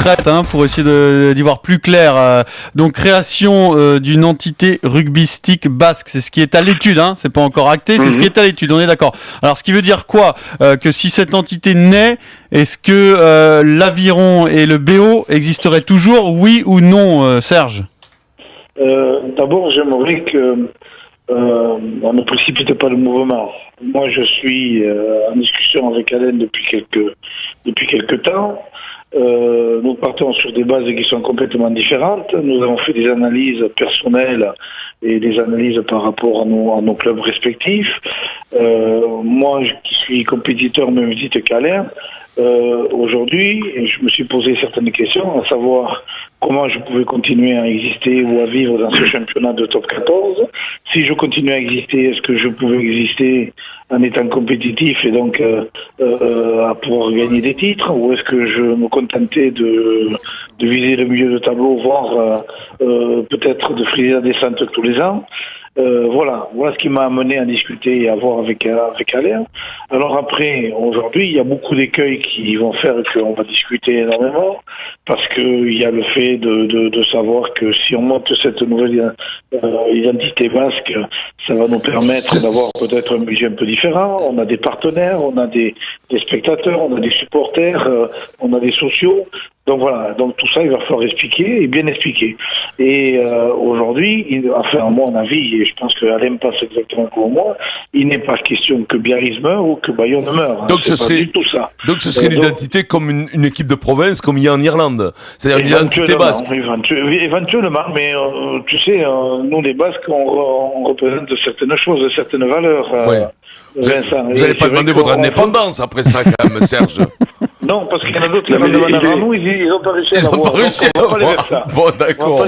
concrètes pour essayer d'y voir plus clair. Donc création d'une entité rugbystique basque, c'est ce qui est à l'étude, c'est pas encore acté, c'est ce qui est à l'étude, on est d'accord. Alors ce qui veut dire quoi? Que si cette entité naît, est-ce que l'Aviron et le BO existeraient toujours, oui ou non, Serge? D'abord, j'aimerais que on ne précipite pas le mouvement. Moi, je suis en discussion avec Alain depuis quelques temps. Nous partons sur des bases qui sont complètement différentes. Nous avons fait des analyses personnelles et des analyses par rapport à nos clubs respectifs. Moi, qui suis compétiteur, même vite qu'Alain, aujourd'hui, je me suis posé certaines questions, à savoir comment je pouvais continuer à exister ou à vivre dans ce championnat de top 14. Si je continuais à exister, est-ce que je pouvais exister en étant compétitif et donc à pouvoir gagner des titres, ou est-ce que je me contentais de viser le milieu de tableau, voire peut-être de friser la descente tous les ans? Voilà ce qui m'a amené à discuter et à voir avec Alain. Alors après, aujourd'hui, il y a beaucoup d'écueils qui vont faire qu'on va discuter énormément, parce que il y a le fait de savoir que si on monte cette nouvelle identité basque, ça va nous permettre d'avoir peut-être un budget un peu différent. On a des partenaires, on a des spectateurs, on a des supporters, on a des sociaux. Donc voilà, donc tout ça, il va falloir expliquer et bien expliquer. Et aujourd'hui, à mon avis, et je pense que Alain passe exactement comme moi, il n'est pas question que Biarritz meure ou que Bayonne meure. Donc ce serait tout ça. Donc ce serait une identité comme une équipe de province, comme il y a en Irlande. C'est-à-dire une identité basque. Éventuellement, mais tu sais, nous les Basques, on représente certaines choses, certaines valeurs. Ouais. Vincent, vous n'allez pas demander votre indépendance après ça, quand même, Serge. Non, parce qu'il y en a d'autres qui l'ont demandé avant nous, ils n'ont pas réussi à l'avoir. Ils n'ont pas réussi à l'avoir. Bon, d'accord.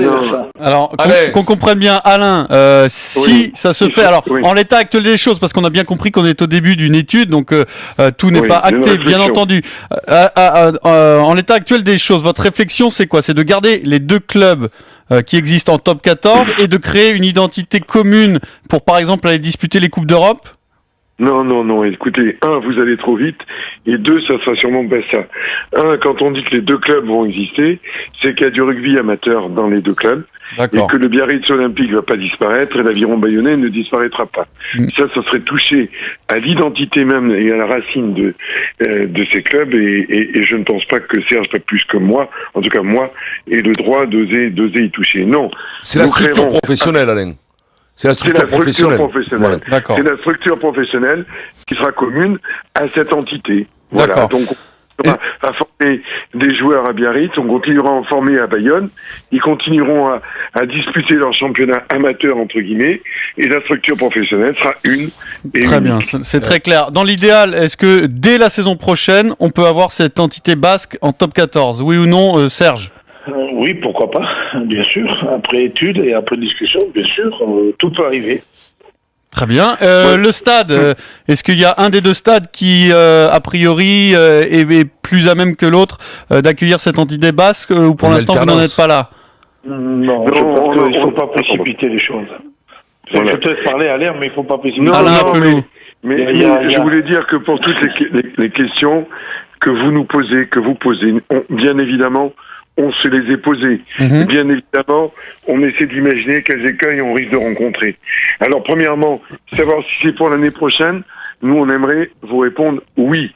Alors, qu'on comprenne bien, Alain, si ça se fait, alors, en l'état actuel des choses, parce qu'on a bien compris qu'on est au début d'une étude, donc tout n'est pas acté, bien entendu. En l'état actuel des choses, votre réflexion, c'est quoi? C'est de garder les deux clubs qui existent en top 14 et de créer une identité commune pour, par exemple, aller disputer les Coupes d'Europe? Non, écoutez, vous allez trop vite, et deux, ça sera sûrement pas ça. Quand on dit que les deux clubs vont exister, c'est qu'il y a du rugby amateur dans les deux clubs, et que le Biarritz Olympique va pas disparaître, et l'Aviron Bayonnais ne disparaîtra pas. Ça serait toucher à l'identité même et à la racine de ces clubs, et je ne pense pas que Serge, pas plus que moi, en tout cas moi, ait le droit d'oser y toucher. Non. C'est la structure professionnelle, Alain. C'est la structure professionnelle. Voilà. C'est la structure professionnelle qui sera commune à cette entité. Voilà. Donc, on va former des joueurs à Biarritz, on continuera à en former à Bayonne, ils continueront à disputer leur championnat amateur, entre guillemets, et la structure professionnelle sera une. Très bien, c'est très clair. Dans l'idéal, est-ce que dès la saison prochaine, on peut avoir cette entité basque en top 14? Oui ou non, Serge? Oui, pourquoi pas, bien sûr. Après étude et après discussion, bien sûr, tout peut arriver. Très bien. Le stade, est-ce qu'il y a un des deux stades qui, a priori, est plus à même que l'autre d'accueillir cette entité basque, ou pour l'instant vous n'en êtes pas là? Non, il ne faut pas précipiter les choses. Voilà. Je te laisse parler à l'air, mais il ne faut pas précipiter. Mais je voulais dire que pour toutes les questions que vous nous posez, que vous posez, bien évidemment, on se les est posées. Bien évidemment, on essaie d'imaginer quels écueils on risque de rencontrer. Alors, premièrement, savoir si c'est pour l'année prochaine, nous, on aimerait vous répondre oui.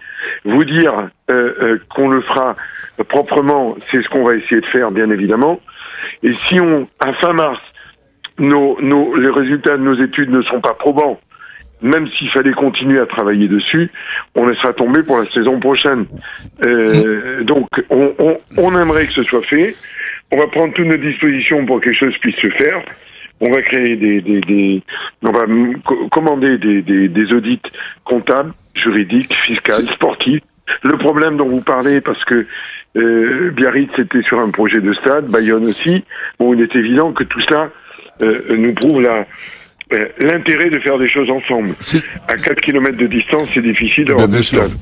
Vous dire qu'on le fera proprement, c'est ce qu'on va essayer de faire, bien évidemment. Et si à fin mars, les résultats de nos études ne sont pas probants, même s'il fallait continuer à travailler dessus, on laissera tomber pour la saison prochaine. Donc, on aimerait que ce soit fait. On va prendre toutes nos dispositions pour que quelque chose puisse se faire. On va créer on va commander des audits comptables, juridiques, fiscaux, sportifs. Le problème dont vous parlez, parce que Biarritz était sur un projet de stade, Bayonne aussi, bon, il est évident que tout cela nous prouve l'intérêt de faire des choses ensemble. À 4 km de distance, c'est difficile d'avoir deux stades.